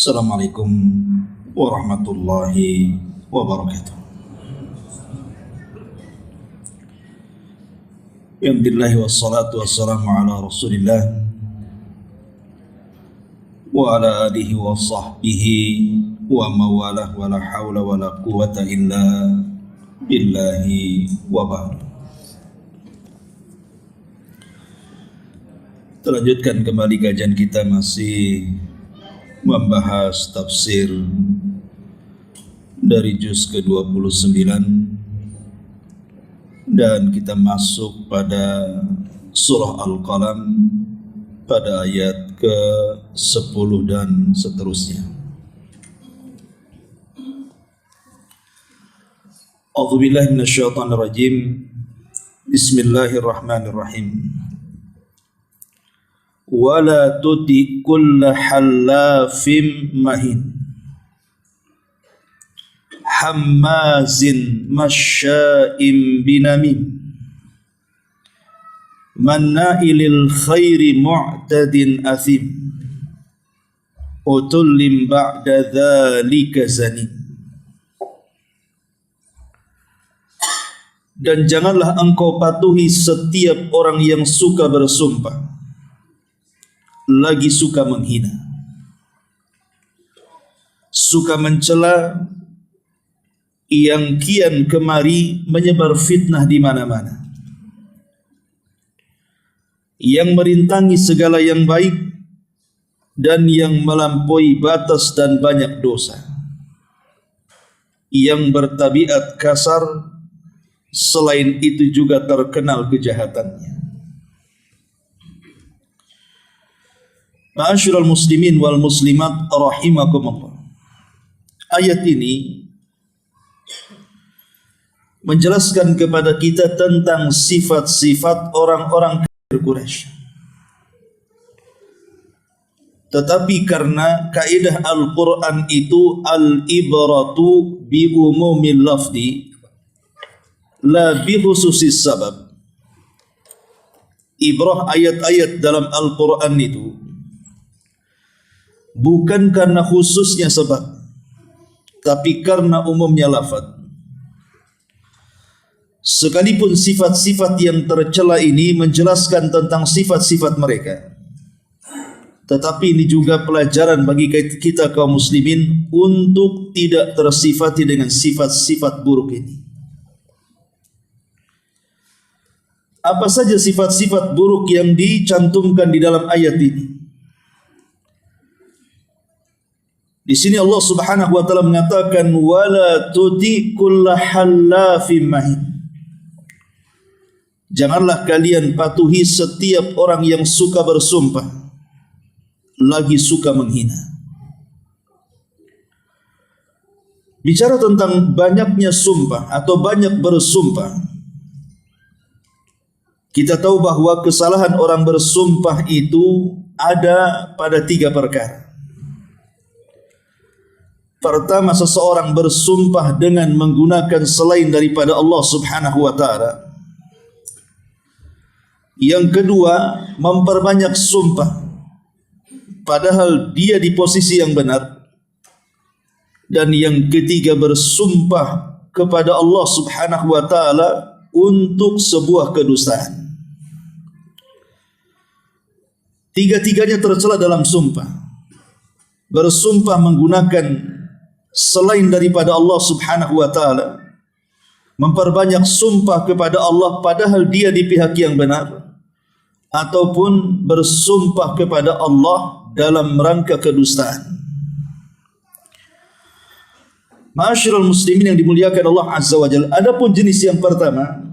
Assalamualaikum warahmatullahi wabarakatuh. Alhamdulillah wassalatu wassalamu ala Rasulillah wa ala alihi wa sahbihi wa mawalah wa la hawla wa la quwata illa billahi wa ba'd. Terlanjutkan kembali kajian kita, masih membahas tafsir dari juz ke-29 dan kita masuk pada surah Al-Qalam pada ayat ke-10 dan seterusnya. A'udzubillahi minasyaitonirrajim. Bismillahirrahmanirrahim. Wala tuti kulla hallafim mahin hammazin masya'im binamim manna'ilil khairi mu'tadin athim utullim ba'da dhalika zanim. Dan janganlah engkau patuhi setiap orang yang suka bersumpah lagi suka menghina, suka mencela, yang kian kemari menyebar fitnah di mana-mana, yang merintangi segala yang baik dan yang melampaui batas dan banyak dosa, yang bertabiat kasar, selain itu juga terkenal kejahatannya. Ma'asyiral muslimin wal muslimat rahimakumullah. Ayat ini menjelaskan kepada kita tentang sifat-sifat orang-orang kafir Quraisy. Tetapi karena kaidah Al-Quran itu al-ibratu bi umumil lafzi la bi khususis sabab. Ibrah ayat-ayat dalam Al-Quran itu bukan karena khususnya sebab, tapi karena umumnya lafaz. Sekalipun sifat-sifat yang tercela ini menjelaskan tentang sifat-sifat mereka, tetapi ini juga pelajaran bagi kita kaum muslimin untuk tidak tersifati dengan sifat-sifat buruk ini. Apa saja sifat-sifat buruk yang dicantumkan di dalam ayat ini? Di sini Allah Subhanahu wa taala mengatakan wala tuti kulla hallafim mahin. Janganlah kalian patuhi setiap orang yang suka bersumpah lagi suka menghina. Bicara tentang banyaknya sumpah atau banyak bersumpah, kita tahu bahwa kesalahan orang bersumpah itu ada pada 3 perkara. Pertama, seseorang bersumpah dengan menggunakan selain daripada Allah Subhanahu wa taala. Yang kedua, memperbanyak sumpah padahal dia di posisi yang benar. Dan yang ketiga, bersumpah kepada Allah Subhanahu wa taala untuk sebuah kedustaan. Tiga-tiganya tercela dalam sumpah. Bersumpah menggunakan selain daripada Allah Subhanahu wa taala, memperbanyak sumpah kepada Allah padahal dia di pihak yang benar, ataupun bersumpah kepada Allah dalam rangka kedustaan. Ma'asyiral muslimin yang dimuliakan Allah Azza wa Jalla, adapun jenis yang pertama,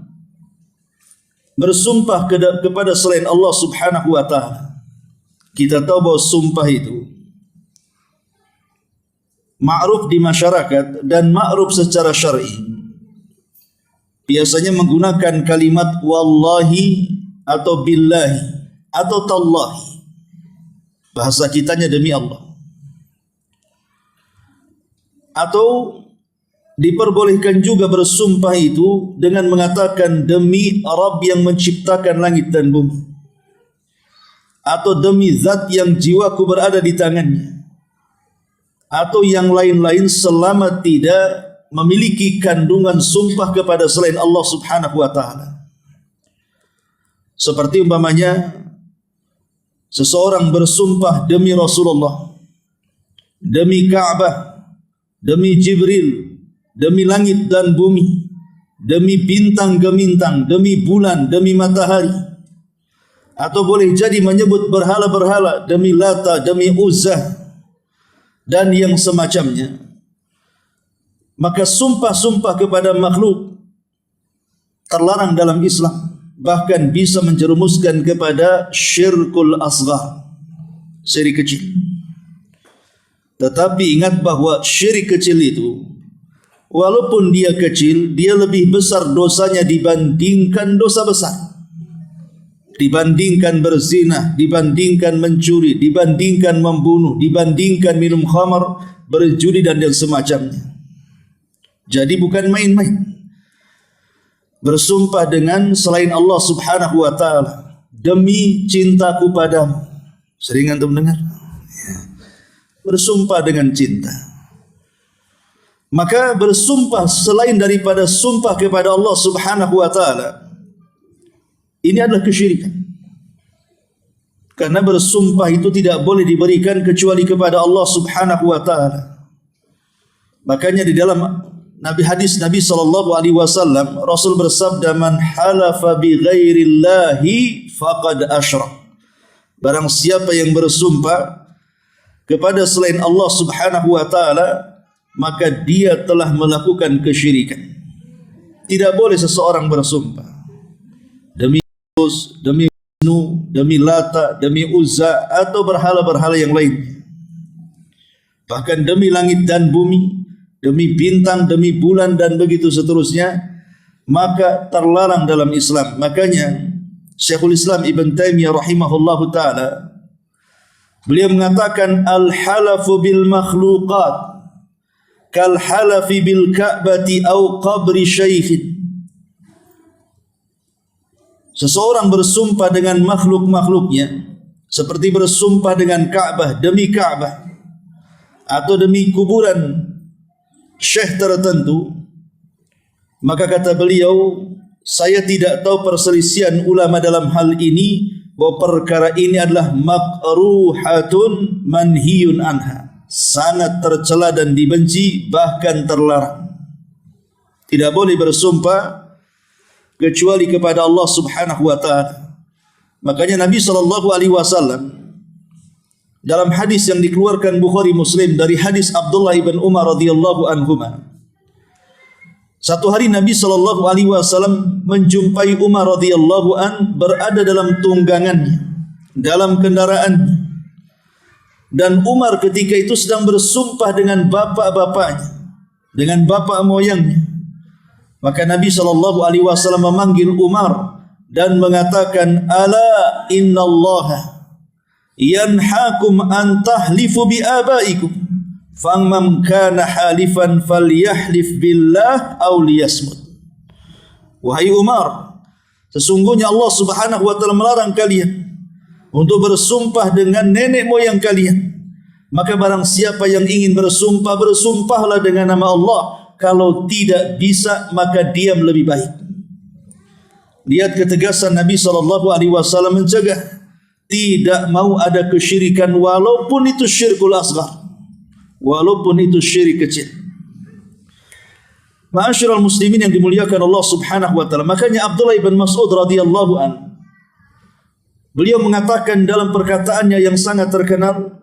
bersumpah kepada selain Allah Subhanahu wa taala. Kita tahu bahwa sumpah itu ma'ruf di masyarakat dan ma'ruf secara syar'i. Biasanya menggunakan kalimat wallahi atau billahi atau tallahi. Bahasa kitanya demi Allah. Atau diperbolehkan juga bersumpah itu dengan mengatakan demi Rabb yang menciptakan langit dan bumi, atau demi zat yang jiwaku berada di tangannya, atau yang lain-lain selama tidak memiliki kandungan sumpah kepada selain Allah Subhanahu wa taala. Seperti umpamanya seseorang bersumpah demi Rasulullah, demi Ka'bah, demi Jibril, demi langit dan bumi, demi bintang gemintang, demi bulan, demi matahari, atau boleh jadi menyebut berhala-berhala, demi Lata, demi Uzzah dan yang semacamnya. Maka sumpah-sumpah kepada makhluk terlarang dalam Islam, bahkan bisa menjerumuskan kepada syirkul asghar, syirik kecil. Tetapi ingat bahawa syirik kecil itu, walaupun dia kecil, dia lebih besar dosanya dibandingkan dosa besar, dibandingkan berzina, dibandingkan mencuri, dibandingkan membunuh, dibandingkan minum khamar, berjudi dan yang semacamnya. Jadi bukan main-main bersumpah dengan selain Allah Subhanahu wa taala, demi cintaku padamu. Sering antum dengar? Bersumpah dengan cinta. Maka bersumpah selain daripada sumpah kepada Allah Subhanahu wa taala, ini adalah kesyirikan. Karena bersumpah itu tidak boleh diberikan kecuali kepada Allah Subhanahu wa taala. Makanya di dalam hadis Nabi sallallahu alaihi wasallam, Rasul bersabda, "Man halafa bi ghairillahi faqad asyrak." Barang siapa yang bersumpah kepada selain Allah Subhanahu wa taala, maka dia telah melakukan kesyirikan. Tidak boleh seseorang bersumpah demi Yesus, demi Wisnu, demi Lata, demi Uzza atau berhala-berhala yang lain. Bahkan demi langit dan bumi, demi bintang, demi bulan dan begitu seterusnya, maka terlarang dalam Islam. Makanya Syekhul Islam Ibn Taimiyah rahimahullahu taala, beliau mengatakan, al-halafu bil makhluqat kal halafi bil ka'bati au qabri syaikhin. Seseorang bersumpah dengan makhluk-makhluknya seperti bersumpah dengan Ka'bah, demi Ka'bah, atau demi kuburan syekh tertentu. Maka kata beliau, saya tidak tahu perselisihan ulama dalam hal ini, bahwa perkara ini adalah makruhatun manhiyun anha, sangat tercela dan dibenci, bahkan terlarang. Tidak boleh bersumpah kecuali kepada Allah Subhanahu wa taala. Makanya Nabi sallallahu alaihi wasallam dalam hadis yang dikeluarkan Bukhari Muslim dari hadis Abdullah ibn Umar radhiyallahu anhuma, satu hari Nabi sallallahu alaihi wasallam menjumpai Umar radhiyallahu an berada dalam tunggangannya, dalam kendaraannya, dan Umar ketika itu sedang bersumpah dengan bapak-bapaknya, dengan bapak moyangnya. Maka Nabi sallallahu alaihi wasallam memanggil Umar dan mengatakan, ala innallaha yanhakum an tahlifu bi abaikum, faman kana halifan falyahlif billah aw liyasmut. Wahai Umar, sesungguhnya Allah Subhanahu wa taala melarang kalian untuk bersumpah dengan nenek moyang kalian. Maka barang siapa yang ingin bersumpah, bersumpahlah dengan nama Allah. Kalau tidak bisa, maka diam lebih baik. Lihat ketegasan Nabi SAW mencegah, tidak mau ada kesyirikan walaupun itu syirkul asghar, walaupun itu syirik kecil. Ma'asyiral muslimin yang dimuliakan Allah Subhanahu wa taala. Makanya Abdullah ibn Mas'ud radhiyallahu an, beliau mengatakan dalam perkataannya yang sangat terkenal,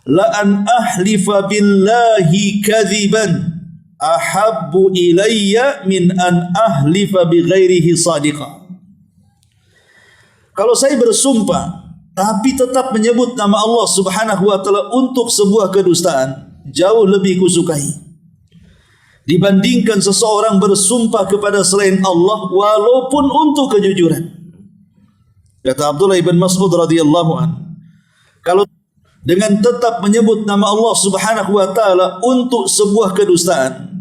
la an ahlifa billahi kadhiban ahabbu ilayya min an ahlifa bi ghairihi sadiqa. Kalau saya bersumpah tapi tetap menyebut nama Allah Subhanahu wa taala untuk sebuah kedustaan, jauh lebih kusukai dibandingkan seseorang bersumpah kepada selain Allah walaupun untuk kejujuran. Kata Abdullah ibn Mas'ud radhiyallahu an, kalau dengan tetap menyebut nama Allah Subhanahu wa taala untuk sebuah kedustaan,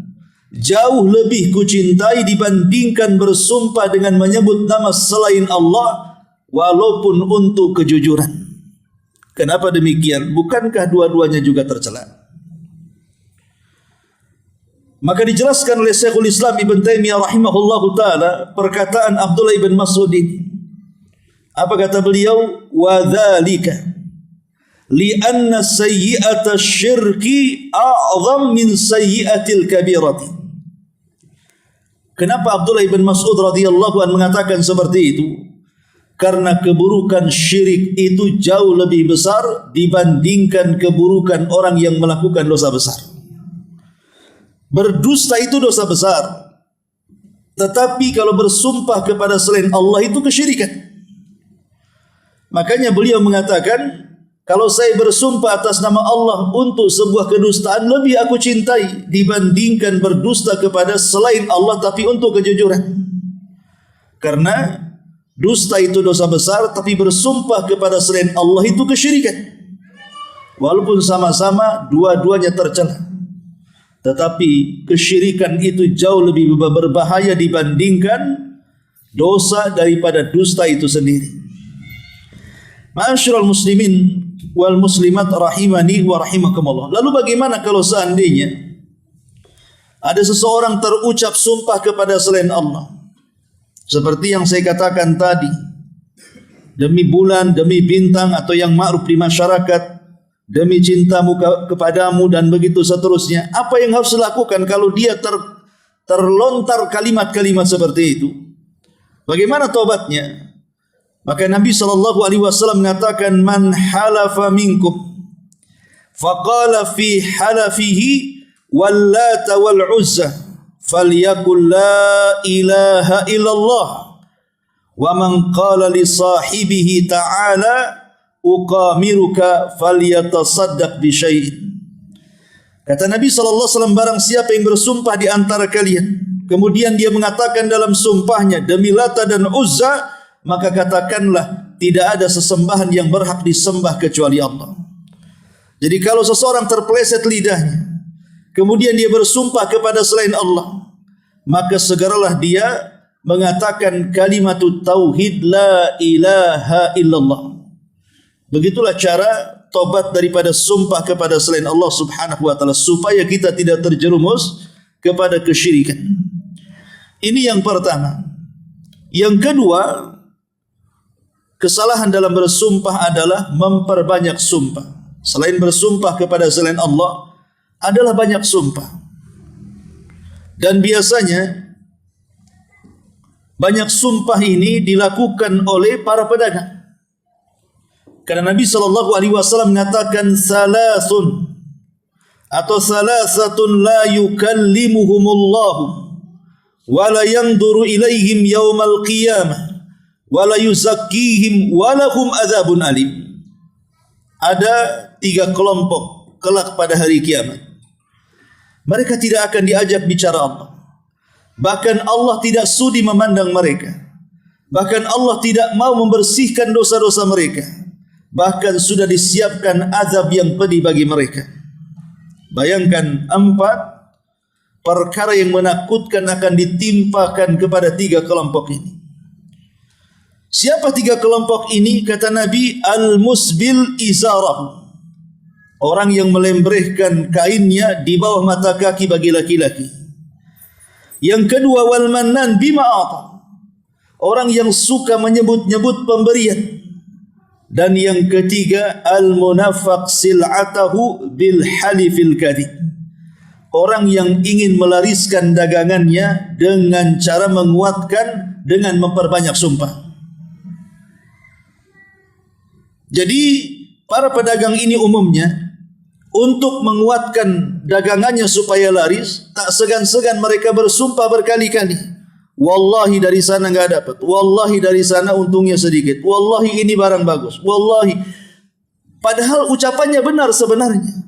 jauh lebih kucintai dibandingkan bersumpah dengan menyebut nama selain Allah walaupun untuk kejujuran. Kenapa demikian? Bukankah dua-duanya juga tercela? Maka dijelaskan oleh Syekhul Islam Ibn Taimiyah rahimahullahu taala perkataan Abdullah ibn Mas'ud ini. Apa kata beliau? Wa dzalika li'anna sayyi'ata syirki a'zam min sayyi'atil kabirati. Kenapa Abdullah ibn Mas'ud radhiyallahu anhu mengatakan seperti itu? Karena keburukan syirik itu jauh lebih besar dibandingkan keburukan orang yang melakukan dosa besar. Berdusta itu dosa besar, tetapi kalau bersumpah kepada selain Allah itu kesyirikan. Makanya beliau mengatakan, kalau saya bersumpah atas nama Allah untuk sebuah kedustaan, lebih aku cintai dibandingkan berdusta kepada selain Allah tapi untuk kejujuran. Karena dusta itu dosa besar, tapi bersumpah kepada selain Allah itu kesyirikan. Walaupun sama-sama dua-duanya tercela, tetapi kesyirikan itu jauh lebih berbahaya dibandingkan dosa daripada dusta itu sendiri. Ma'asyiral muslimin wal muslimat rahimani wa rahimakumullah. Lalu bagaimana kalau seandainya ada seseorang terucap sumpah kepada selain Allah, seperti yang saya katakan tadi, demi bulan, demi bintang atau yang ma'ruf di masyarakat, demi cintamu kepadamu dan begitu seterusnya. Apa yang harus dilakukan kalau dia terlontar kalimat-kalimat seperti itu? Bagaimana taubatnya? Maka Nabi SAW mengatakan, man halafa minkum faqala fi halafihi wallata wal uzza falyakul la ilaha illallah wa man qala li sahibihi ta'ala uqamiruka falyatasaddaq bi syai'in. Kata Nabi SAW, barang siapa yang bersumpah di antara kalian, kemudian dia mengatakan dalam sumpahnya demi Lata dan Uzza, maka katakanlah tidak ada sesembahan yang berhak disembah kecuali Allah. Jadi kalau seseorang terpeleset lidahnya, kemudian dia bersumpah kepada selain Allah, maka segeralah dia mengatakan kalimat tauhid la ilaha illallah. Begitulah cara tobat daripada sumpah kepada selain Allah Subhanahu wa taala, supaya kita tidak terjerumus kepada kesyirikan. Ini yang pertama. Yang kedua, kesalahan dalam bersumpah adalah memperbanyak sumpah. Selain bersumpah kepada selain Allah, adalah banyak sumpah. Dan biasanya banyak sumpah ini dilakukan oleh para pedagang. Karena Nabi SAW mengatakan salasun atau salasatun la yukallimuhumullahu wa la yanzuru ilaihim yaumal qiyamah wa la yuzakkihim wa lahum adzabun alim. Ada 3 kelompok kelak pada hari kiamat. Mereka tidak akan diajak bicara Allah. Bahkan Allah tidak sudi memandang mereka. Bahkan Allah tidak mau membersihkan dosa-dosa mereka. Bahkan sudah disiapkan azab yang pedih bagi mereka. Bayangkan 4 perkara yang menakutkan akan ditimpakan kepada 3 kelompok ini. Siapa 3 kelompok ini? Kata Nabi, al-musbil izarahu, orang yang melembrehkan kainnya di bawah mata kaki bagi laki-laki. Yang kedua, wal mannan bima ata, orang yang suka menyebut-nyebut pemberian. Dan yang ketiga, al-munaffaq sil'atahu bil halifil kadhib, orang yang ingin melariskan dagangannya dengan cara menguatkan dengan memperbanyak sumpah. Jadi para pedagang ini umumnya untuk menguatkan dagangannya supaya laris, tak segan-segan mereka bersumpah berkali-kali. Wallahi dari sana enggak dapat. Wallahi dari sana untungnya sedikit. Wallahi ini barang bagus. Wallahi. Padahal ucapannya benar sebenarnya.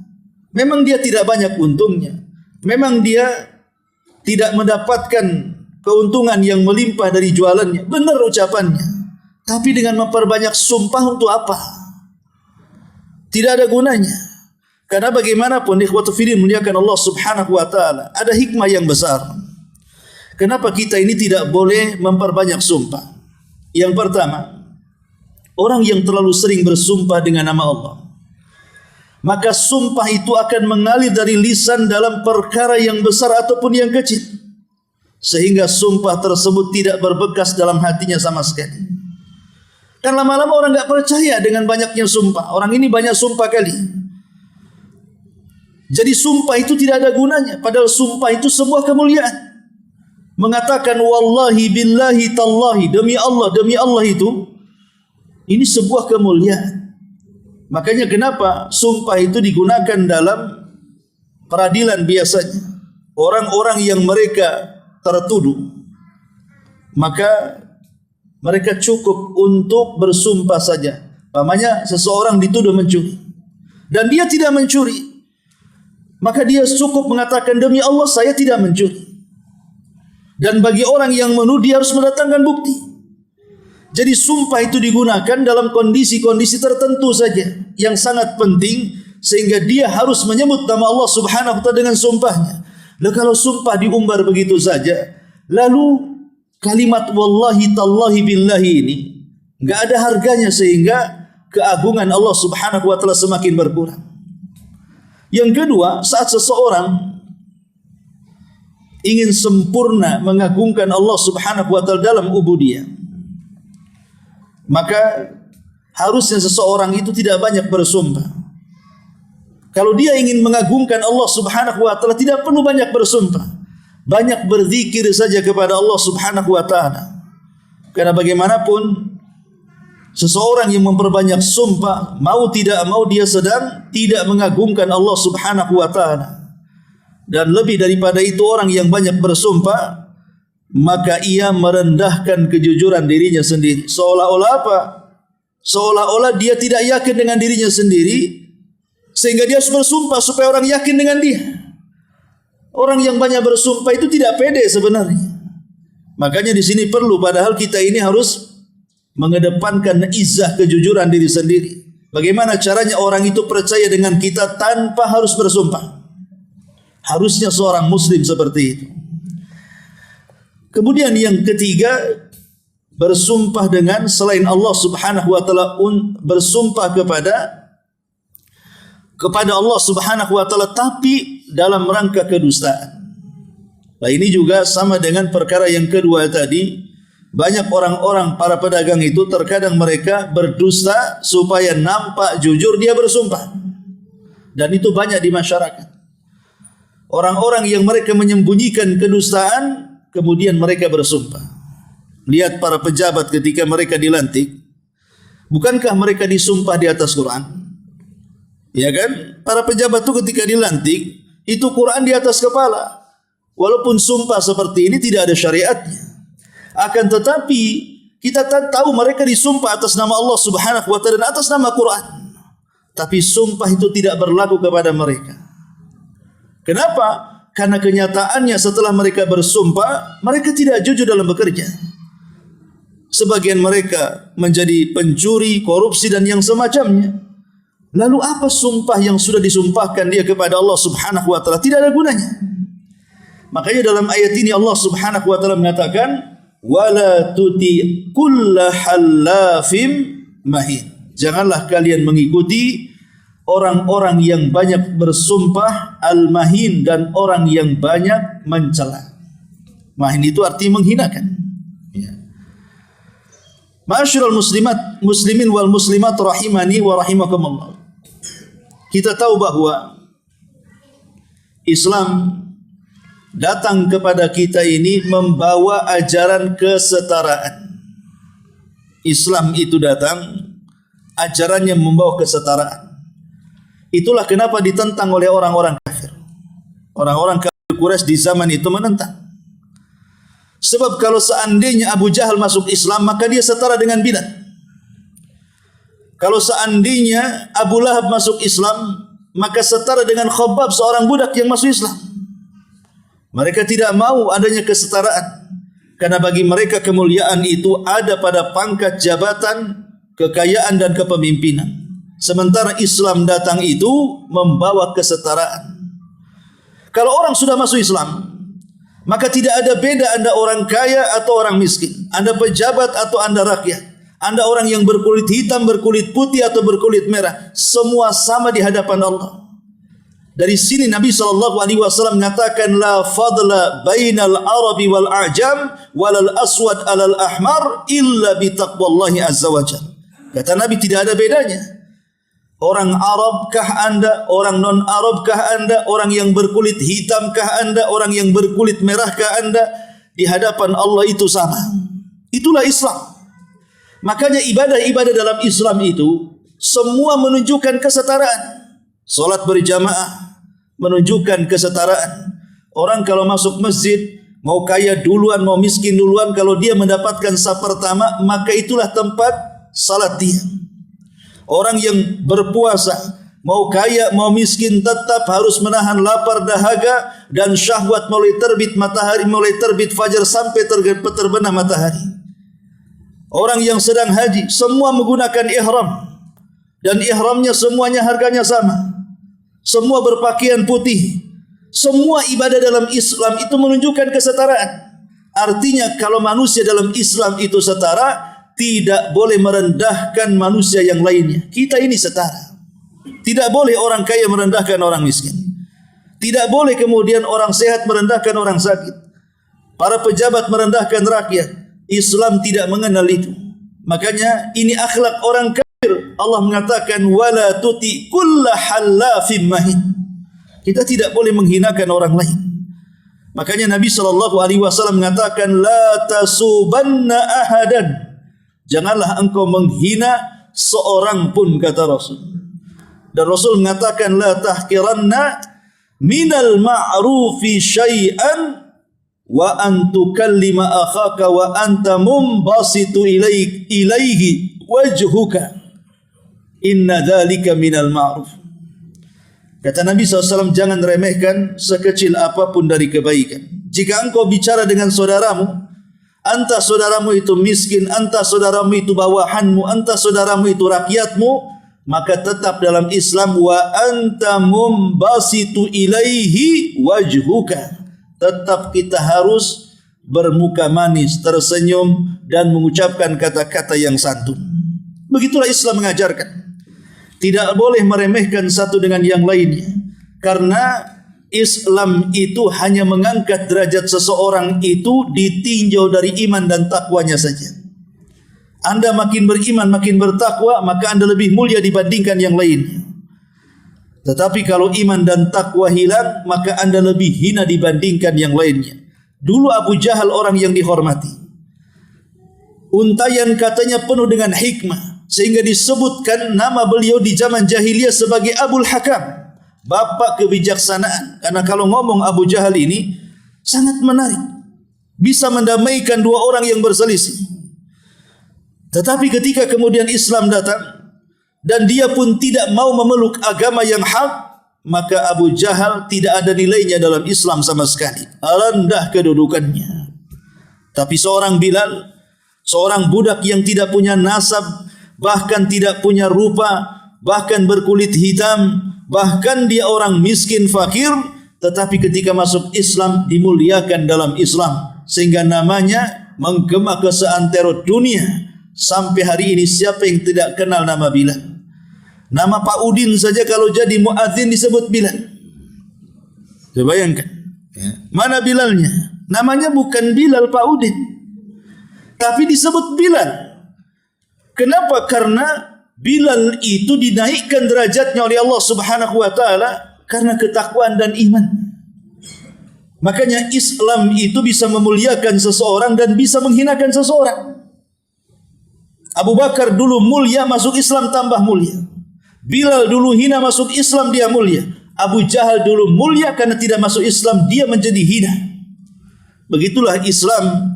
Memang dia tidak banyak untungnya. Memang dia tidak mendapatkan keuntungan yang melimpah dari jualannya. Benar ucapannya. Tapi dengan memperbanyak sumpah untuk apa? Tidak ada gunanya. Karena bagaimanapun ikhwatu fillah muliakan Allah Subhanahu wa taala, ada hikmah yang besar. Kenapa kita ini tidak boleh memperbanyak sumpah? Yang pertama, orang yang terlalu sering bersumpah dengan nama Allah, maka sumpah itu akan mengalir dari lisan dalam perkara yang besar ataupun yang kecil, sehingga sumpah tersebut tidak berbekas dalam hatinya sama sekali. Kan lama-lama orang enggak percaya dengan banyaknya sumpah. Orang ini banyak sumpah kali. Jadi sumpah itu tidak ada gunanya, padahal sumpah itu sebuah kemuliaan. Mengatakan wallahi billahi tallahi, demi Allah itu, ini sebuah kemuliaan. Makanya kenapa sumpah itu digunakan dalam peradilan biasanya. Orang-orang yang mereka tertuduh, maka mereka cukup untuk bersumpah saja. Namanya seseorang dituduh mencuri dan dia tidak mencuri, maka dia cukup mengatakan demi Allah saya tidak mencuri. Dan bagi orang yang menuduh dia harus mendatangkan bukti. Jadi sumpah itu digunakan dalam kondisi-kondisi tertentu saja yang sangat penting, sehingga dia harus menyebut nama Allah Subhanahu wa taala dengan sumpahnya. Lalu kalau sumpah diumbar begitu saja, lalu kalimat wallahi tallahi billahi ini enggak ada harganya, sehingga keagungan Allah Subhanahu wa taala semakin berkurang. Yang kedua, saat seseorang ingin sempurna mengagungkan Allah Subhanahu wa taala dalam ubudiyah, maka harusnya seseorang itu tidak banyak bersumpah. Kalau dia ingin mengagungkan Allah Subhanahu wa taala, tidak perlu banyak bersumpah. Banyak berzikir saja kepada Allah Subhanahu wa taala. Karena bagaimanapun seseorang yang memperbanyak sumpah, mau tidak mau dia sedang tidak mengagungkan Allah Subhanahu wa taala. Dan lebih daripada itu, orang yang banyak bersumpah, maka ia merendahkan kejujuran dirinya sendiri. Seolah-olah apa? Seolah-olah dia tidak yakin dengan dirinya sendiri, sehingga dia harus bersumpah supaya orang yakin dengan dia. Orang yang banyak bersumpah itu tidak pede sebenarnya. Makanya di sini perlu, padahal kita ini harus mengedepankan izzah kejujuran diri sendiri. Bagaimana caranya orang itu percaya dengan kita tanpa harus bersumpah? Harusnya seorang muslim seperti itu. Kemudian yang ketiga, bersumpah dengan selain Allah Subhanahu wa taala, bersumpah kepada Allah Subhanahu wa taala tapi dalam rangka kedustaan. Nah, ini juga sama dengan perkara yang kedua tadi. Banyak orang-orang para pedagang itu terkadang mereka berdusta supaya nampak jujur dia bersumpah. Dan itu banyak di masyarakat. Orang-orang yang mereka menyembunyikan kedustaan, kemudian mereka bersumpah. Lihat para pejabat ketika mereka dilantik, bukankah mereka disumpah di atas Quran? Ya kan? Para pejabat itu ketika dilantik, itu Quran di atas kepala. Walaupun sumpah seperti ini tidak ada syariatnya. Akan tetapi kita tahu mereka disumpah atas nama Allah Subhanahu wa taala dan atas nama Quran. Tapi sumpah itu tidak berlaku kepada mereka. Kenapa? Karena kenyataannya setelah mereka bersumpah, mereka tidak jujur dalam bekerja. Sebagian mereka menjadi pencuri, korupsi dan yang semacamnya. Lalu apa sumpah yang sudah disumpahkan dia kepada Allah Subhanahu wa taala? Tidak ada gunanya. Makanya dalam ayat ini Allah Subhanahu wa taala mengatakan, wala tuti kulla hallafim mahin. Janganlah kalian mengikuti orang-orang yang banyak bersumpah, al-mahin, dan orang yang banyak mencela. Mahin itu arti menghinakan. Ya. Ma'asyiral muslimin wal muslimat rahimani wa rahimakumullah. Kita tahu bahwa Islam datang kepada kita ini membawa ajaran kesetaraan. Islam itu datang, ajarannya membawa kesetaraan. Itulah kenapa ditentang oleh orang-orang kafir. Orang-orang kafir Quraisy di zaman itu menentang. Sebab kalau seandainya Abu Jahal masuk Islam, maka dia setara dengan Bilal. Kalau seandainya Abu Lahab masuk Islam, maka setara dengan Khabbab, seorang budak yang masuk Islam. Mereka tidak mau adanya kesetaraan. Karena bagi mereka kemuliaan itu ada pada pangkat jabatan, kekayaan dan kepemimpinan. Sementara Islam datang itu membawa kesetaraan. Kalau orang sudah masuk Islam, maka tidak ada beda Anda orang kaya atau orang miskin, Anda pejabat atau Anda rakyat, Anda orang yang berkulit hitam, berkulit putih atau berkulit merah, semua sama di hadapan Allah. Dari sini Nabi SAW mengatakan la fadla bainal arabi wal a'jam walal aswad alal ahmar illa bi taqwallahi azza wajalla. Kata Nabi, tidak ada bedanya. Orang Arabkah Anda, orang non-Arabkah Anda, orang yang berkulit hitamkah Anda, orang yang berkulit merahkah Anda, di hadapan Allah itu sama. Itulah Islam. Makanya ibadah-ibadah dalam Islam itu semua menunjukkan kesetaraan. Salat berjamaah menunjukkan kesetaraan. Orang kalau masuk masjid, mau kaya duluan, mau miskin duluan, kalau dia mendapatkan saf pertama, maka itulah tempat salat dia. Orang yang berpuasa, mau kaya, mau miskin, tetap harus menahan lapar, dahaga, dan syahwat mulai terbit matahari, mulai terbit fajar sampai terbenam matahari. Orang yang sedang haji, semua menggunakan ihram. Dan ihramnya semuanya harganya sama. Semua berpakaian putih. Semua ibadah dalam Islam itu menunjukkan kesetaraan. Artinya kalau manusia dalam Islam itu setara, tidak boleh merendahkan manusia yang lainnya. Kita ini setara. Tidak boleh orang kaya merendahkan orang miskin. Tidak boleh kemudian orang sehat merendahkan orang sakit. Para pejabat merendahkan rakyat. Islam tidak mengenal itu. Makanya ini akhlak orang kafir. Allah mengatakan wala tuti kulla hallafim mahin. Kita tidak boleh menghinakan orang lain. Makanya Nabi SAW mengatakan la tasubanna ahadan. Janganlah engkau menghina seorang pun, kata Rasul. Dan Rasul mengatakan la tahkiranna minal ma'rufi syai'an wa antukallima akhaka wa anta mumbasitu ilaihi wajhuka inna dzalika minal ma'ruf. Kata Nabi SAW, jangan remehkan sekecil apapun dari kebaikan. Jika engkau bicara dengan saudaramu, entah saudaramu itu miskin, entah saudaramu itu bawahanmu, entah saudaramu itu rakyatmu, maka tetap dalam Islam wa anta mumbasitu ilaihi wajhuka. Tetap kita harus bermuka manis, tersenyum dan mengucapkan kata-kata yang santun. Begitulah Islam mengajarkan. Tidak boleh meremehkan satu dengan yang lainnya. Karena Islam itu hanya mengangkat derajat seseorang itu ditinjau dari iman dan takwanya saja. Anda makin beriman, makin bertakwa, maka Anda lebih mulia dibandingkan yang lainnya. Tetapi kalau iman dan takwa hilang, maka Anda lebih hina dibandingkan yang lainnya. Dulu Abu Jahal orang yang dihormati. Untayan katanya penuh dengan hikmah, sehingga disebutkan nama beliau di zaman jahiliyah sebagai Abul Hakam, bapak kebijaksanaan. Karena kalau ngomong Abu Jahal ini sangat menarik, bisa mendamaikan dua orang yang berselisih. Tetapi ketika kemudian Islam datang, dan dia pun tidak mau memeluk agama yang hak, maka Abu Jahal tidak ada nilainya dalam Islam sama sekali. Rendah kedudukannya. Tapi seorang Bilal, seorang budak yang tidak punya nasab, bahkan tidak punya rupa, bahkan berkulit hitam, bahkan dia orang miskin fakir, tetapi ketika masuk Islam dimuliakan dalam Islam, sehingga namanya menggema ke seantero dunia. Sampai hari ini siapa yang tidak kenal nama Bilal? Nama Pak Udin saja kalau jadi muadzin disebut Bilal. Coba bayangkan. Mana Bilalnya? Namanya bukan Bilal Pak Udin, tapi disebut Bilal. Kenapa? Karena Bilal itu dinaikkan derajatnya oleh Allah Subhanahu wa taala karena ketakwaan dan iman. Makanya Islam itu bisa memuliakan seseorang dan bisa menghinakan seseorang. Abu Bakar dulu mulia, masuk Islam tambah mulia. Bilal dulu hina, masuk Islam dia mulia. Abu Jahal dulu mulia, karena tidak masuk Islam dia menjadi hina. Begitulah Islam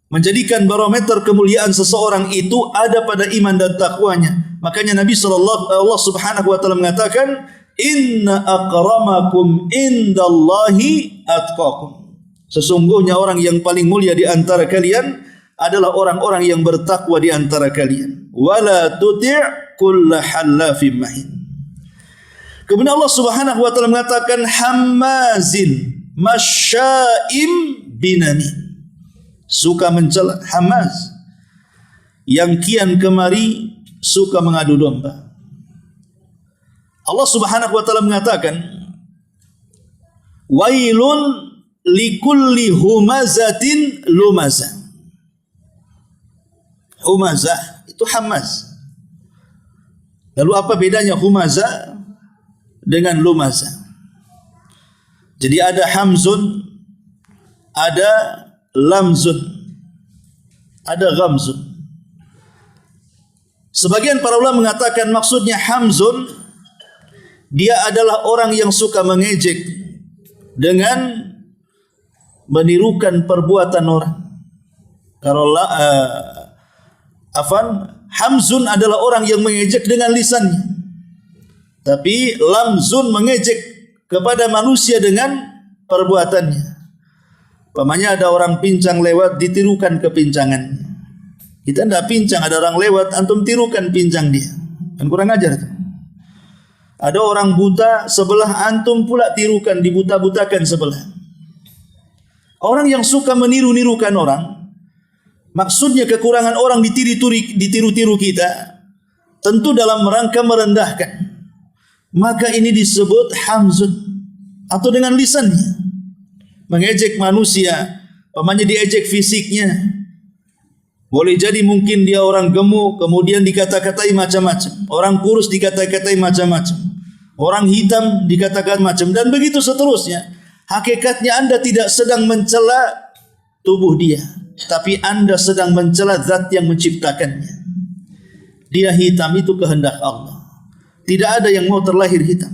menjadikan barometer kemuliaan seseorang itu ada pada iman dan takwanya. Makanya Nabi Allah Subhanahu wa taala mengatakan, "Inna akramakum indallahi atqakum." Sesungguhnya orang yang paling mulia di antara kalian adalah orang-orang yang bertakwa di antara kalian. Wala tuti' kulla hallafim mahin. Kemudian Allah Subhanahu wa taala mengatakan hammazin masya'im binamin. Suka mencela, hamaz. yang kian kemari suka mengadu domba. Allah Subhanahu wa taala mengatakan, wailun likulli humazatin lumazah. Humazah itu hamaz. Lalu apa bedanya humazah dengan lumazah? Jadi ada hamzun, ada lamzun, ada ghamzun. Sebagian para ulama mengatakan maksudnya hamzun, dia adalah orang yang suka mengejek dengan menirukan perbuatan orang. Kalau hamzun adalah orang yang mengejek dengan lisannya, tapi lamzun mengejek kepada manusia dengan perbuatannya. Umpamanya ada orang pincang lewat, ditirukan kepincangannya. Kita tidak pincang, ada orang lewat, antum tirukan pincang dia. Kan kurang ajar itu. Ada orang buta sebelah, antum pula tirukan, dibuta-butakan sebelah. Orang yang suka meniru-nirukan orang, maksudnya kekurangan orang ditiru-tiru kita, tentu dalam rangka merendahkan. Maka ini disebut hamzun, atau dengan lisannya mengejek manusia, umpamanya diejek fisiknya. Boleh jadi mungkin dia orang gemuk, kemudian dikata-katai macam-macam. Orang kurus dikata-katai macam-macam. Orang hitam dikatakan macam, dan begitu seterusnya. Hakikatnya Anda tidak sedang mencela tubuh dia, tapi Anda sedang mencela zat yang menciptakannya. Dia hitam itu kehendak Allah. Tidak ada yang mau terlahir hitam.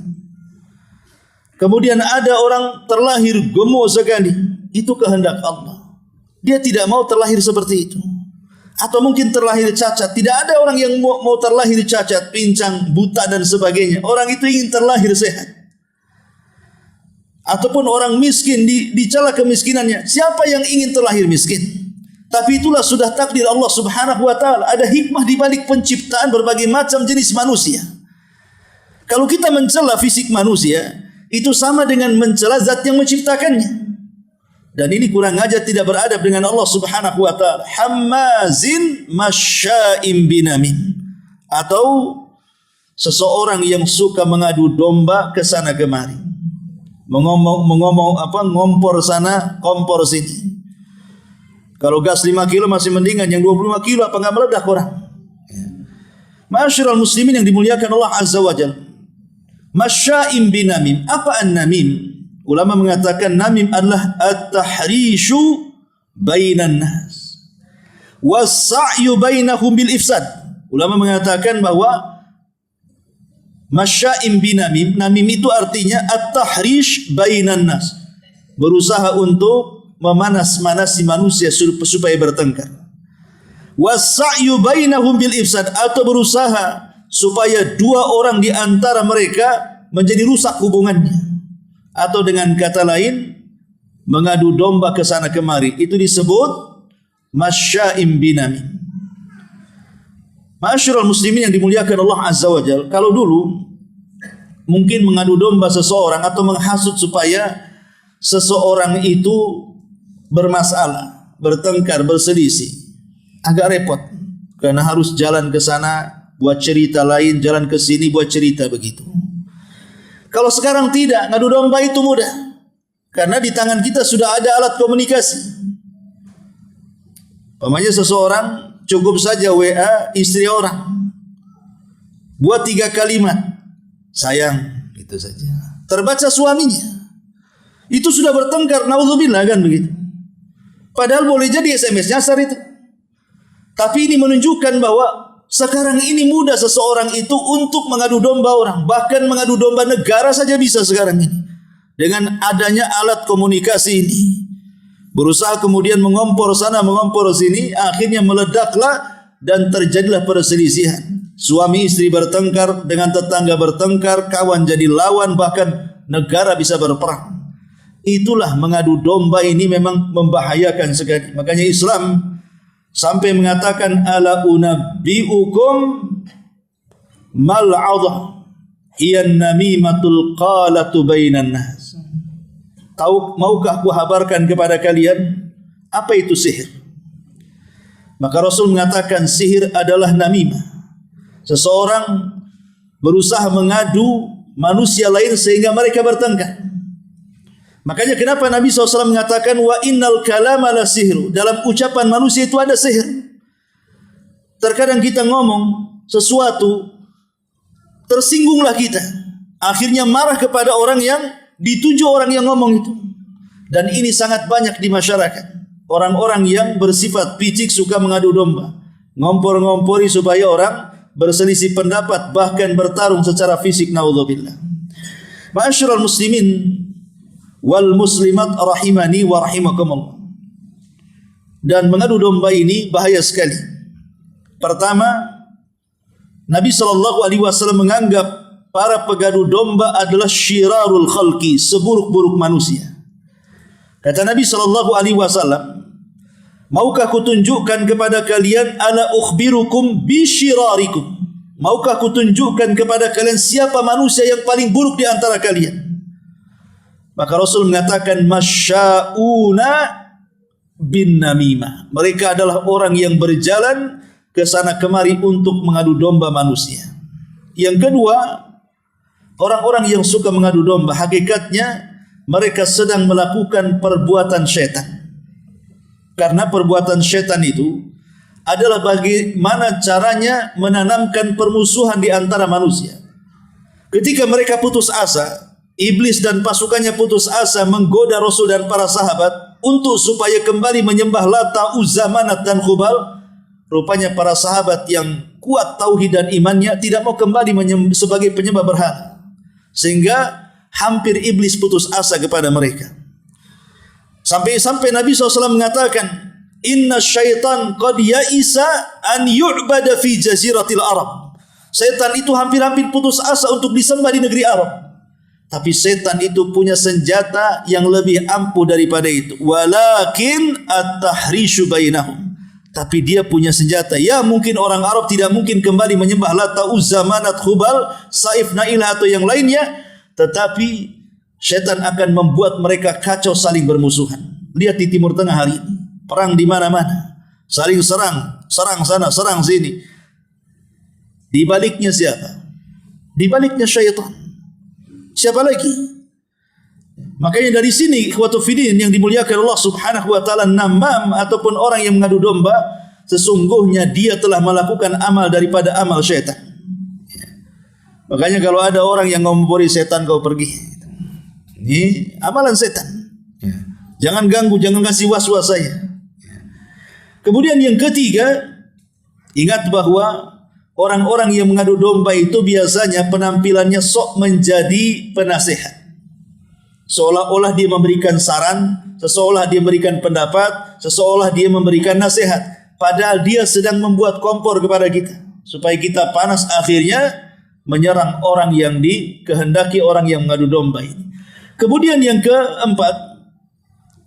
Kemudian ada orang terlahir gemuk sekali, itu kehendak Allah. Dia tidak mau terlahir seperti itu. Atau mungkin terlahir cacat. Tidak ada orang yang mau terlahir cacat, pincang, buta dan sebagainya. Orang itu ingin terlahir sehat. Ataupun orang miskin, dicela kemiskinannya. Siapa yang ingin terlahir miskin? Tapi itulah sudah takdir Allah Subhanahu wa taala. Ada hikmah di balik penciptaan berbagai macam jenis manusia. Kalau kita mencela fisik manusia, itu sama dengan mencela zat yang menciptakannya. Dan ini kurang ajar, tidak beradab dengan Allah Subhanahu wa taala. Hammazin masya'im binamin, atau seseorang yang suka mengadu domba ke sana kemari. Ngompor sana, kompor sini. Kalau gas 5 kilo masih mendingan, yang 25 kilo apa enggak meledak orang? Ma'asyiral muslimin yang dimuliakan Allah Azza wa Jalla. Masya'im binamim. Apa an-namim? Ulama mengatakan namim adalah at-tahrishu bainan nas was-sa'yu bainahum bil ifsad. Ulama mengatakan bahwa masya'im binamim, namim itu artinya at-tahrish bainan nas, berusaha untuk memanas-manasi manusia supaya bertengkar. Was-sa'yu bainahum bil ifsad, atau berusaha supaya dua orang di antara mereka menjadi rusak hubungannya. Atau dengan kata lain, mengadu domba ke sana kemari. Itu disebut masya'im binamim. Ma'asyiral muslimin yang dimuliakan Allah Azza wa Jalla. Kalau dulu mungkin mengadu domba seseorang atau menghasut supaya seseorang itu bermasalah, bertengkar, berselisih, agak repot. Karena harus jalan ke sana buat cerita lain, jalan ke sini buat cerita begitu. Kalau sekarang tidak, ngadu domba itu mudah. Karena di tangan kita sudah ada alat komunikasi. Umpamanya seseorang cukup saja WA istri orang, buat 3 kalimat, sayang, itu saja. Terbaca suaminya, itu sudah bertengkar, naudzubillah, kan begitu. Padahal boleh jadi SMS nyasar itu. Tapi ini menunjukkan bahwa sekarang ini mudah seseorang itu untuk mengadu domba orang. Bahkan mengadu domba negara saja bisa sekarang ini. Dengan adanya alat komunikasi ini. Berusaha kemudian mengompor sana, mengompor sini. Akhirnya meledaklah dan terjadilah perselisihan. Suami istri bertengkar, dengan tetangga bertengkar, kawan jadi lawan, bahkan negara bisa berperang. Itulah mengadu domba ini memang membahayakan sekali. Makanya Islam sampai mengatakan ala unabbiukum mal 'adha hiya namimatul qalatu bainan nas. Maukah aku habarkan kepada kalian apa itu sihir? Maka Rasul mengatakan sihir adalah namimah. Seseorang berusaha mengadu manusia lain sehingga mereka bertengkar. Makanya kenapa Nabi SAW mengatakan wa innal kalama la sihru. Dalam ucapan manusia itu ada sihir. Terkadang kita ngomong sesuatu, tersinggunglah kita. Akhirnya marah kepada orang yang dituju orang yang ngomong itu. Dan ini sangat banyak di masyarakat. Orang-orang yang bersifat picik suka mengadu domba, ngompor-ngompori supaya orang berselisih pendapat, bahkan bertarung secara fisik. Naudzubillah. Ma'asyiral muslimin wal muslimat rahimani wa rahimakumullah. Dan mengadu domba ini bahaya sekali. Pertama, Nabi SAW menganggap para pengadu domba adalah syirarul khalqi, seburuk-buruk manusia. Kata Nabi SAW, maukah kutunjukkan kepada kalian ala ukhbirukum bisyirarikum? Maukah kutunjukkan kepada kalian siapa manusia yang paling buruk di antara kalian? Maka Rasul mengatakan masya'una bin namimah. Mereka adalah orang yang berjalan ke sana kemari untuk mengadu domba manusia. Yang kedua, orang-orang yang suka mengadu domba hakikatnya mereka sedang melakukan perbuatan syaitan. Karena perbuatan syaitan itu adalah bagaimana caranya menanamkan permusuhan di antara manusia. Ketika mereka putus asa, iblis dan pasukannya putus asa menggoda Rasul dan para sahabat untuk supaya kembali menyembah Lata, Uzza, Manat dan Hubal. Rupanya para sahabat yang kuat tauhid dan imannya tidak mau kembali sebagai penyembah berhala. Sehingga hampir iblis putus asa kepada mereka. Sampai Nabi SAW mengatakan, inna syaitan qad ya'isa an yu'bada fi jaziratil Arab. Setan itu hampir-hampir putus asa untuk disembah di negeri Arab. Tapi setan itu punya senjata yang lebih ampuh daripada itu. Walakin at-tahrishu bainahum. Tapi dia punya senjata. Ya mungkin orang Arab tidak mungkin kembali menyembah Lata, Uzza, Manat, Hubal, Saif, Nailah atau yang lainnya. Tetapi syaitan akan membuat mereka kacau saling bermusuhan. Lihat di Timur Tengah hari ini. Perang di mana-mana. Saling serang. Serang sana, serang sini. Di baliknya siapa? Di baliknya syaitan. Siapa lagi? Makanya dari sini ikhwatu fiddin yang dimuliakan Allah Subhanahu wa taala, namam ataupun orang yang mengadu domba sesungguhnya dia telah melakukan amal daripada amal syaitan. Makanya kalau ada orang yang ngompori setan, kau pergi. Ini amalan setan. Jangan ganggu, jangan kasih was-was saya. Kemudian yang ketiga, ingat bahwa orang-orang yang mengadu domba itu biasanya penampilannya sok menjadi penasehat. Seolah-olah dia memberikan saran, seolah dia memberikan pendapat, seolah dia memberikan nasihat. Padahal dia sedang membuat kompor kepada kita. Supaya kita panas akhirnya menyerang orang yang dikehendaki orang yang mengadu domba ini. Kemudian yang keempat,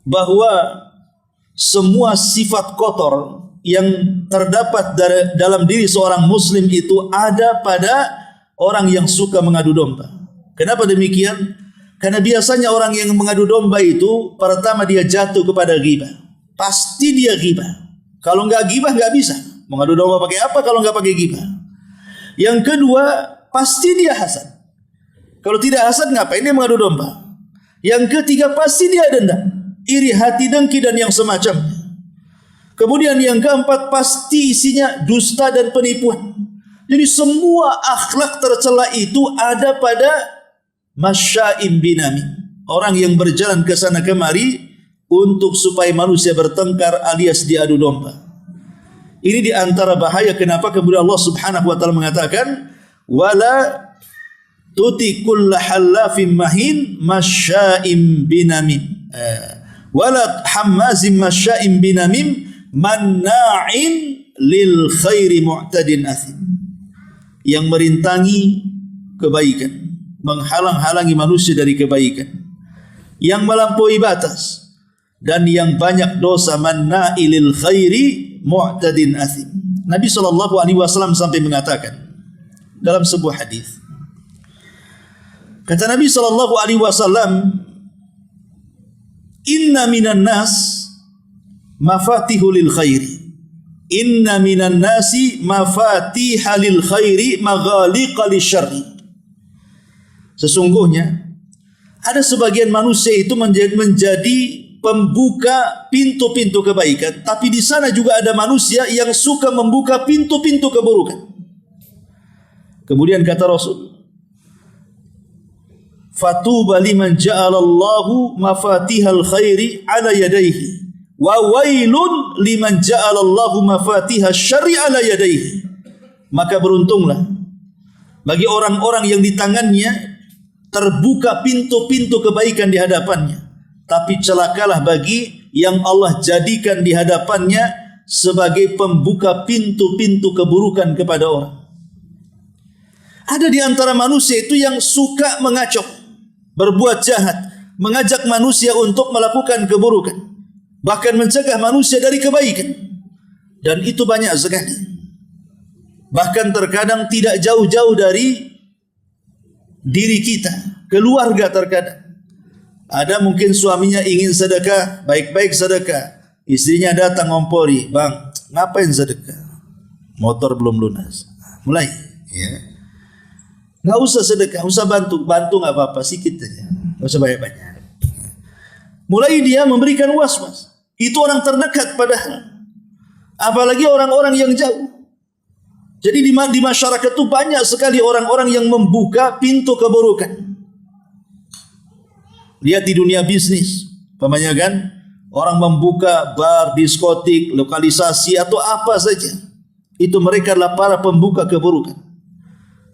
bahwa semua sifat kotor yang terdapat dalam diri seorang muslim itu ada pada orang yang suka mengadu domba. Kenapa demikian? Karena biasanya orang yang mengadu domba itu pertama dia jatuh kepada ghibah. Pasti dia ghibah. Kalau enggak ghibah enggak bisa. Mengadu domba pakai apa kalau enggak pakai ghibah? Yang kedua, pasti dia hasad. Kalau tidak hasad ngapain dia mengadu domba? Yang ketiga, pasti dia dendam, iri hati, dengki dan yang semacamnya. Kemudian yang keempat, pasti isinya dusta dan penipuan. Jadi semua akhlak tercela itu ada pada masya'im binami, orang yang berjalan ke sana kemari untuk supaya manusia bertengkar alias diadu domba. Ini di antara bahaya kenapa kemudian Allah Subhanahu wa taala mengatakan wala tuti kulla hallafin mahin masya'im binamim wala hammazim masya'im binamim manna'in lil khairi mu'tadin athim, yang merintangi kebaikan, menghalang-halangi manusia dari kebaikan, yang melampaui batas dan yang banyak dosa, manna'ilil khairi mu'tadin athim. Nabi SAW sampai mengatakan dalam sebuah hadis, kata Nabi SAW, inna minan nas mafatihul lil khairi inna minan nasi mafatiha lil khairi maghaliqa lisyarri. Sesungguhnya ada sebagian manusia itu menjadi pembuka pintu-pintu kebaikan, tapi di sana juga ada manusia yang suka membuka pintu-pintu keburukan. Kemudian kata Rasul, fatuba liman ja'alallahu mafatihal khairi ala yadayhi wa wailun liman ja'alallahu mafatihal syarri ala yadayhi. Maka beruntunglah bagi orang-orang yang di tangannya terbuka pintu-pintu kebaikan di hadapannya, tapi celakalah bagi yang Allah jadikan di hadapannya sebagai pembuka pintu-pintu keburukan kepada orang. Ada di antara manusia itu yang suka mengacau, berbuat jahat, mengajak manusia untuk melakukan keburukan, bahkan mencegah manusia dari kebaikan. Dan itu banyak sekali. Bahkan terkadang tidak jauh-jauh dari diri kita, keluarga terkadang. Ada mungkin suaminya ingin sedekah, baik-baik sedekah. Istrinya datang ngompori, bang, ngapain sedekah? Motor belum lunas. Mulai, ya. Nggak usah sedekah, usah bantu nggak apa-apa, sedikit aja, nggak usah banyak-banyak. Mulai dia memberikan was-was. Itu orang terdekat padahal. Apalagi orang-orang yang jauh. Jadi di masyarakat itu banyak sekali orang-orang yang membuka pintu keburukan. Lihat di dunia bisnis, umpamanya kan, orang membuka bar, diskotik, lokalisasi atau apa saja. Itu mereka adalah para pembuka keburukan.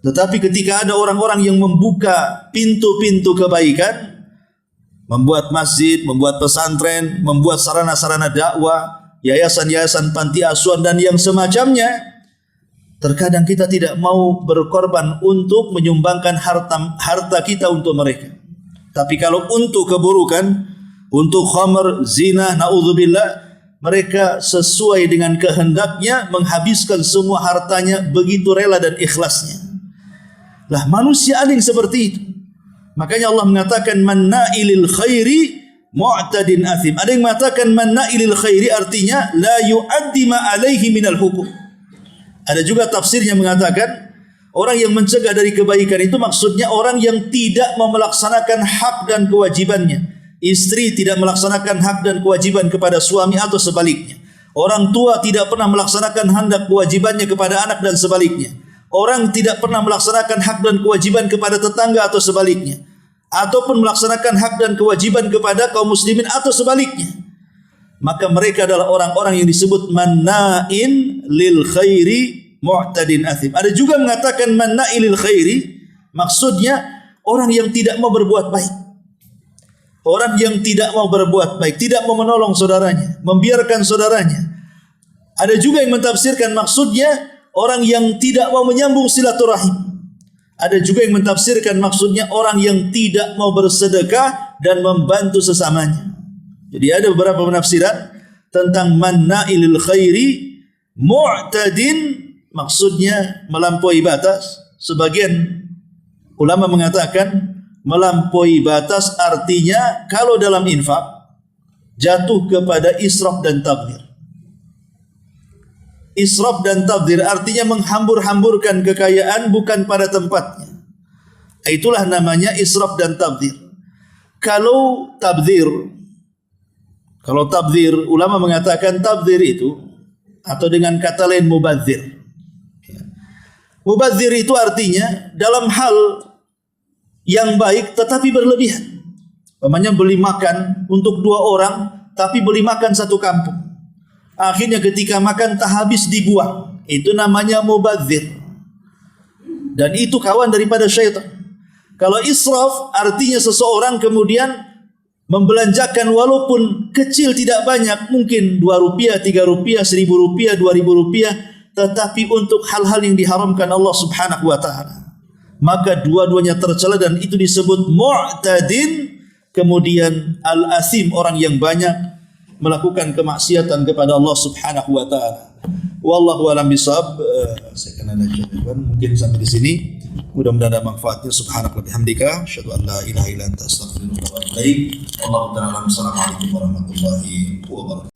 Tetapi ketika ada orang-orang yang membuka pintu-pintu kebaikan, membuat masjid, membuat pesantren, membuat sarana-sarana dakwah, yayasan-yayasan panti asuhan dan yang semacamnya, terkadang kita tidak mau berkorban untuk menyumbangkan harta kita untuk mereka. Tapi kalau untuk keburukan, untuk khamr, zina, na'udzubillah, mereka sesuai dengan kehendaknya menghabiskan semua hartanya begitu rela dan ikhlasnya. Lah manusia ada yang seperti itu. Makanya Allah mengatakan manna'ilil khairi mu'tadin athim. Ada yang mengatakan manna'ilil khairi artinya la yu'addi ma alaihi minal hukum. Ada juga tafsirnya mengatakan orang yang mencegah dari kebaikan itu maksudnya orang yang tidak melaksanakan hak dan kewajibannya. Istri tidak melaksanakan hak dan kewajiban kepada suami atau sebaliknya. Orang tua tidak pernah melaksanakan hak dan kewajibannya kepada anak dan sebaliknya. Orang tidak pernah melaksanakan hak dan kewajiban kepada tetangga atau sebaliknya. Ataupun melaksanakan hak dan kewajiban kepada kaum muslimin atau sebaliknya. Maka mereka adalah orang-orang yang disebut manna'in lil khairi mu'tadin athim. Ada juga mengatakan manna'in lil khairi, maksudnya orang yang tidak mau berbuat baik. Orang yang tidak mau berbuat baik, tidak mau menolong saudaranya, membiarkan saudaranya. Ada juga yang mentafsirkan maksudnya orang yang tidak mau menyambung silaturahim. Ada juga yang mentafsirkan maksudnya orang yang tidak mau bersedekah dan membantu sesamanya. Jadi ada beberapa penafsiran tentang manna'ilil khairi mu'tadin, maksudnya melampaui batas. Sebagian ulama mengatakan melampaui batas artinya kalau dalam infak jatuh kepada israf dan tabdzir. Israf dan tabdzir artinya menghambur-hamburkan kekayaan bukan pada tempatnya. Itulah namanya israf dan tabdzir. Kalau tabdzir, ulama mengatakan tabdzir itu atau dengan kata lain mubadzir. Mubadzir itu artinya dalam hal yang baik tetapi berlebihan. Umpamanya beli makan untuk 2 orang tapi beli makan 1 kampung. Akhirnya ketika makan tak habis dibuang. Itu namanya mubadzir. Dan itu kawan daripada syaitan. Kalau israf artinya seseorang kemudian membelanjakan walaupun kecil tidak banyak, mungkin Rp2, Rp3, Rp1.000, Rp2.000, tetapi untuk hal-hal yang diharamkan Allah Subhanahu wa taala. Maka dua-duanya tercela dan itu disebut mu'tadin. Kemudian al-asim, orang yang banyak melakukan kemaksiatan kepada Allah Subhanahu wa taala. Wallahu a'lam bishawab. Saya kan ada jawaban mungkin sampai di sini. Mudah-mudahan ada manfaatnya. Subhanaka wa bihamdika asyhadu an la ilaha illa anta astaghfiruka wa atubu ilaik. Wallahu ta'ala. Assalamualaikum warahmatullahi wabarakatuh.